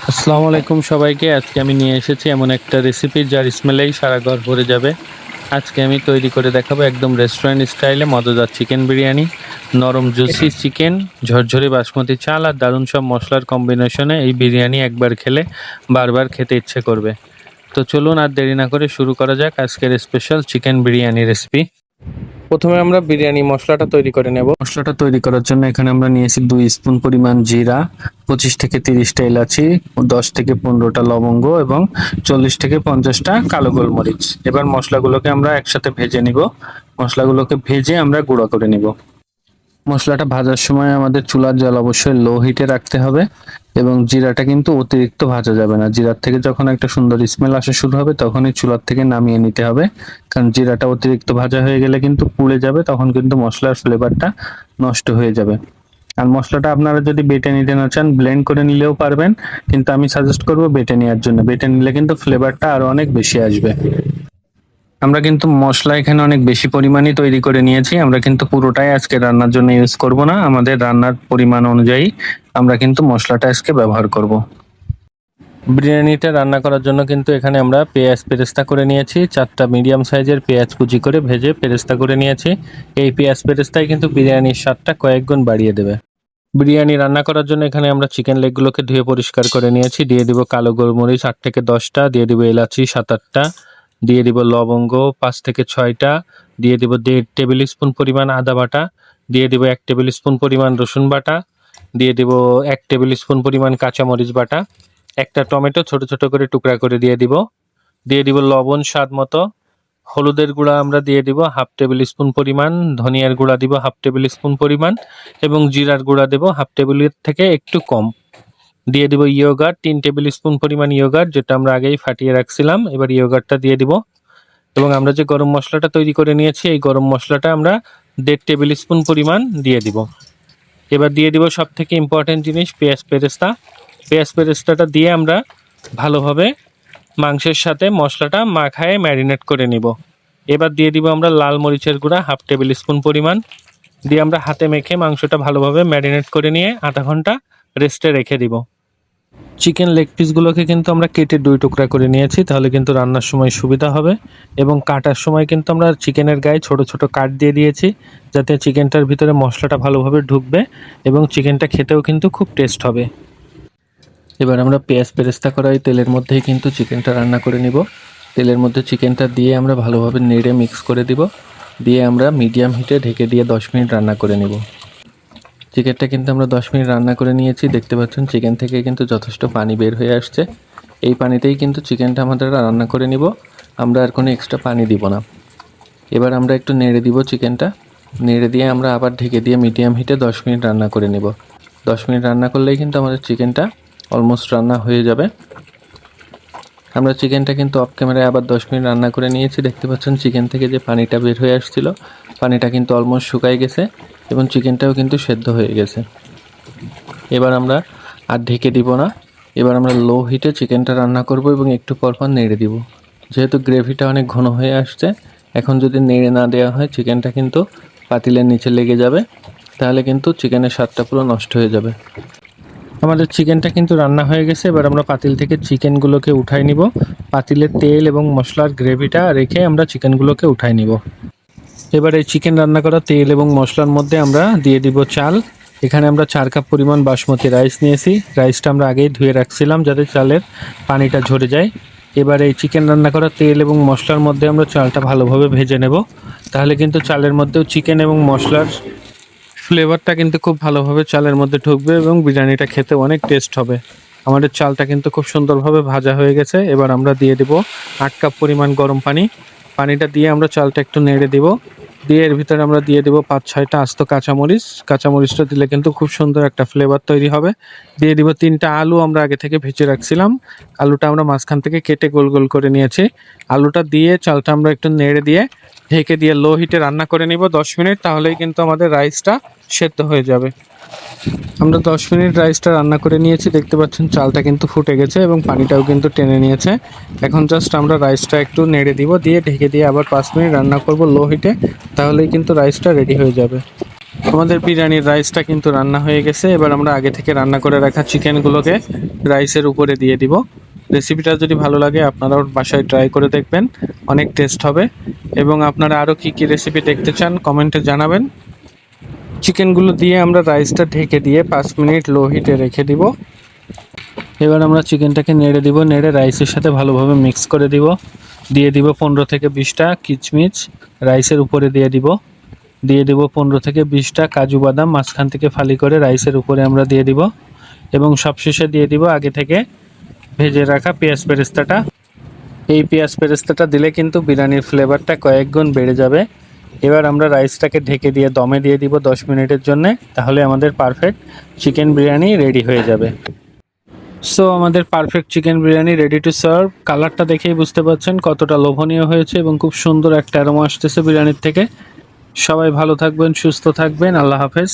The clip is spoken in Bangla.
আসসালামু আলাইকুম সবাইকে। আজকে আমি নিয়ে এসেছি এমন একটা রেসিপি যার স্মেলেই সারা ঘর ভরে যাবে। আজকে আমি তৈরি করে দেখাবো একদম রেস্টুরেন্ট স্টাইলে মজাদার চিকেন বিরিয়ানি। নরম জুসি চিকেন, ঝরঝরে বাসমতি চাল আর দারুণ সব মশলার কম্বিনেশনে এই বিরিয়ানি একবার খেলে বারবার খেতে ইচ্ছে করবে। তো চলুন আর দেরি না করে শুরু করা যাক আজকের স্পেশাল চিকেন বিরিয়ানি রেসিপি। প্রথমে আমরা বিরিয়ানি মশলাটা তৈরি করে নেব। মশলাটা তৈরি করার জন্য এখানে আমরা নিয়েছি 2 স্পুন পরিমাণ জিরা, 25 থেকে 30টা এলাচি, 10 থেকে 15টা লবঙ্গ এবং 40 থেকে 50টা কালো গোলমরিচ। এবার মশলাগুলোকে আমরা একসাথে ভেজে নিব। মশলাগুলোকে ভেজে আমরা গুঁড়ো করে নিব। মশলাটা ভাজার সময় আমাদের চুলার জাল অবশ্যই লো হিটে রাখতে হবে এবং জিরাটা কিন্তু অতিরিক্ত ভাজা যাবে না। জিরার থেকে যখন একটা সুন্দর স্মেল আসা শুরু হবে তখনই চুলার থেকে নামিয়ে নিতে হবে, কারণ জিরাটা অতিরিক্ত ভাজা হয়ে গেলে কিন্তু পুড়ে যাবে, তখন কিন্তু মশলার ফ্লেভারটা নষ্ট হয়ে যাবে। আর মশলাটা আপনারা যদি বেটে নিতে না চান ব্লেন্ড করে নিলেও পারবেন, কিন্তু আমি সাজেস্ট করব বেটে নেওয়ার জন্য। বেটে নিলে কিন্তু ফ্লেভারটা আরো অনেক বেশি আসবে। আমরা কিন্তু মশলা এখানে অনেক বেশি পরিমাণে তৈরি করে নিয়েছি। আমরা কিন্তু পুরোটাই আজকে রান্নার জন্য ইউজ করব না, আমাদের রান্নার পরিমাণ অনুযায়ী আমরা কিন্তু মশলাটা আজকে ব্যবহার করব। বিরিয়ানিটা রান্না করার জন্য কিন্তু এখানে আমরা পেঁয়াজ পেরেস্তা করে নিয়েছি। 4টা মিডিয়াম সাইজের পেঁয়াজ কুচি করে ভেজে পেরেস্তা করে নিয়েছি। এই পেঁয়াজ পেরেস্তাই কিন্তু বিরিয়ানির স্বাদটা কয়েক গুণ বাড়িয়ে দেবে। বিরিয়ানি রান্না করার জন্য এখানে আমরা চিকেন লেগগুলোকে ধুয়ে পরিষ্কার করে নিয়েছি। দিয়ে দিব কালো গোলমরিচ 8 থেকে 10টা, দিয়ে দিব এলাচি 7-8টা, দিয়ে দিব লবঙ্গ 5 থেকে 6টা, দিয়ে দিব 1.5 টেবিল স্পুন পরিমাণ আদা বাটা, দিয়ে দিব 1 টেবিল স্পুন পরিমাণ রসুন বাটা, দিয়ে দিব 1 টেবিল স্পুন পরিমাণ কাঁচামরিচ বাটা, একটা টমেটো ছোট ছোট করে টুকরা করে দিয়ে দিব লবণ স্বাদ মতো। হলুদের গুঁড়া আমরা দিয়ে দিব 1/2 টেবিল স্পুন পরিমাণ, ধনিয়ার গুঁড়া দিব 1/2 টেবিল স্পুন পরিমাণ এবং জিরার গুঁড়া দেব 1/2 টেবিলের থেকে একটু কম। দিয়ে দিব ইয়োগার্ট 3 টেবিল স্পুন পরিমাণ ইয়োগার্ট, যেটা আমরা আগেই ফাটিয়ে রাখছিলাম। এবার ইয়োগার্টটা দিয়ে দিব এবং আমরা যে গরম মশলাটা তৈরি করে নিয়েছি এই গরম মশলাটা আমরা 1.5 টেবিল স্পুন পরিমাণ দিয়ে দিব। এবার দিয়ে দিব সব থেকে ইম্পর্টেন্ট জিনিস পেঁয়াজ পেরেস্তা। পেঁয়াজ পেরেস্তাটা দিয়ে আমরা ভালোভাবে মাংসের সাথে মশলাটা মাখায় ম্যারিনেট করে নিব। এবার দিয়ে দিব আমরা লাল মরিচের গুঁড়া 1/2 টেবিল স্পুন পরিমাণ, দিয়ে আমরা হাতে মেখে মাংসটা ভালোভাবে ম্যারিনেট করে নিয়ে আধা ঘন্টা রেস্টে রেখে দিব। চিকেন লেগ পিসগুলোকে কিন্তু আমরা কেটে 2 টুকরা করে নিয়েছি, তাহলে কিন্তু রান্নার সময় সুবিধা হবে। এবং কাটার সময় কিন্তু আমরা চিকেনের গায়ে ছোট ছোট কাট দিয়ে দিয়েছি, যাতে চিকেনটার ভিতরে মশলাটা ভালোভাবে ঢুকবে এবং চিকেনটা খেতেও কিন্তু খুব টেস্ট হবে। এবার আমরা পেঁয়াজ বেরেস্তা করা এই তেলের মধ্যেই কিন্তু চিকেনটা রান্না করে নিব। তেলের মধ্যে চিকেনটা দিয়ে আমরা ভালোভাবে নেড়ে মিক্স করে দিব, দিয়ে আমরা মিডিয়াম হিটে ঢেকে দিয়ে 10 মিনিট রান্না করে নিব। চিকেনটা কিন্তু আমরা 10 মিনিট রান্না করে নিয়েছি। দেখতে পাচ্ছেন চিকেন থেকে কিন্তু যথেষ্ট পানি বের হয়ে আসছে। এই পানিতেই কিন্তু চিকেনটা আমাদের রান্না করে নিব, আমরা আর কোনো এক্সট্রা পানি দিব না। এবার আমরা একটু নেড়ে দিব চিকেনটা, নেড়ে দিয়ে আমরা আবার ঢেকে দিয়ে মিডিয়াম হিটে 10 মিনিট রান্না করে নিব। 10 মিনিট রান্না করলেই কিন্তু আমাদের চিকেনটা অলমোস্ট রান্না হয়ে যাবে। আমরা চিকেনটা কিন্তু অফ ক্যামেরায় আবার 10 মিনিট রান্না করে নিয়েছি। দেখতে পাচ্ছেন চিকেন থেকে যে পানিটা বের হয়ে আসছিল, পানিটা কিন্তু অলমোস্ট শুকাই গেছে এবং চিকেনটাও কিন্তু সেদ্ধ হয়ে গেছে। এবার আমরা আর ঢেকে দিব না, এবার আমরা লো হিটে চিকেনটা রান্না করব এবং একটু পরপর নেড়ে দিব। যেহেতু গ্রেভিটা অনেক ঘন হয়ে আসছে, এখন যদি নেড়ে না দেওয়া হয় চিকেনটা কিন্তু পাতিলের নিচে লেগে যাবে, তাহলে কিন্তু চিকেনের স্বাদটা পুরো নষ্ট হয়ে যাবে। আমাদের চিকেনটা কিন্তু রান্না হয়ে গেছে। এবার আমরা পাতিল থেকে চিকেনগুলোকে উঠাই নিব। পাতিলের তেল এবং মশলার গ্রেভিটা রেখে আমরা চিকেনগুলোকে উঠাই নিব। এবার এই চিকেন রান্না করা তেল এবং মশলার মধ্যে আমরা দিয়ে দিব চাল। এখানে আমরা 4 কাপ পরিমাণ বাসমতি রাইস নিয়েছি। রাইসটা আমরা আগেই ধুয়ে রাখছিলাম যাতে চালের পানিটা ঝরে যায়। এবার এই চিকেন রান্না করা তেল এবং মশলার মধ্যে আমরা চালটা ভালোভাবে ভেজে নেব, তাহলে কিন্তু চালের মধ্যেও চিকেন এবং মশলার ফ্লেভারটা কিন্তু খুব ভালোভাবে চালের মধ্যে ঢুকবে এবং বিরিয়ানিটা খেতে অনেক টেস্ট হবে। আমাদের চালটা কিন্তু খুব সুন্দরভাবে ভাজা হয়ে গেছে। এবার আমরা দিয়ে দেব 8 কাপ পরিমাণ গরম পানি। পানিটা দিয়ে আমরা চালটা একটু নেড়ে দিব, দিয়ে এর ভিতরে আমরা দিয়ে দেব 5-6টা আস্ত কাঁচামরিচ। কাঁচামরিচটা দিলে কিন্তু খুব সুন্দর একটা ফ্লেভার তৈরি হবে। দিয়ে দিব 3টা আলু, আমরা আগে থেকে ভেজে রাখছিলাম। আলুটা আমরা মাঝখান থেকে কেটে গোল গোল করে নিয়েছি। আলুটা দিয়ে চালটা আমরা একটু নেড়ে দিয়ে ঢেকে দিয়ে লো হিটে রান্না করে নিব 10 মিনিট, তাহলেই কিন্তু আমাদের রাইসটা সেদ্ধ হয়ে যাবে। আমরা 10 মিনিট রাইসটা রান্না করে নিয়েছি। দেখতে পাচ্ছেন চালটা কিন্তু ফুটে গেছে এবং পানিটাও কিন্তু টেনে নিয়েছে। এখন জাস্ট আমরা রাইসটা একটু নেড়ে দিব, দিয়ে ঢেকে দিয়ে আবার 5 মিনিট রান্না করব লো হিটে, তাহলেই কিন্তু রাইসটা রেডি হয়ে যাবে। আমাদের বিরিয়ানির রাইসটা কিন্তু রান্না হয়ে গেছে। এবার আমরা আগে থেকে রান্না করে রাখা চিকেনগুলোকে রাইসের উপরে দিয়ে দিব। রেসিপিটা যদি ভালো লাগে আপনারাও বাসায় ট্রাই করে দেখবেন, অনেক টেস্ট হবে। এবং আপনারা আরও কী কী রেসিপি দেখতে চান কমেন্টে জানাবেন। চিকেনগুলো দিয়ে আমরা রাইসটা ঢেকে দিয়ে 5 মিনিট লো হিটে রেখে দিব। এবার আমরা চিকেনটাকে নেড়ে দিব, নেড়ে রাইসের সাথে ভালোভাবে মিক্স করে দিব। দিয়ে দিব 15 থেকে 20টা কিচমিচ, রাইসের উপরে দিয়ে দিব। দিয়ে দিব 15 থেকে 20টা কাজু বাদাম মাঝখান থেকে ফালি করে রাইসের উপরে আমরা দিয়ে দিব। এবং সবশেষে দিয়ে দিব আগে থেকে ভেজে রাখা পেঁয়াজ বেরেস্তাটা। এই পেঁয়াজ বেরেস্তাটা দিলে কিন্তু বিরিয়ানির ফ্লেভারটা কয়েক গুণ বেড়ে যাবে। এবার আমরা রাইসটাকে ঢেকে দিয়ে দমে দিয়ে দিব 10 মিনিটের জন্য। তাহলে আমাদের পারফেক্ট চিকেন বিরিয়ানি রেডি হয়ে যাবে। সো আমাদের perfect chicken biryani ready to serve. কালারটা দেখেই বুঝতে পারছেন কতটা লোভনীয় হয়েছে এবং খুব সুন্দর একটা অ্যারোমা আসতেছে বিরিয়ানির থেকে। সবাই ভালো থাকবেন, সুস্থ থাকবেন। আল্লাহ হাফেজ।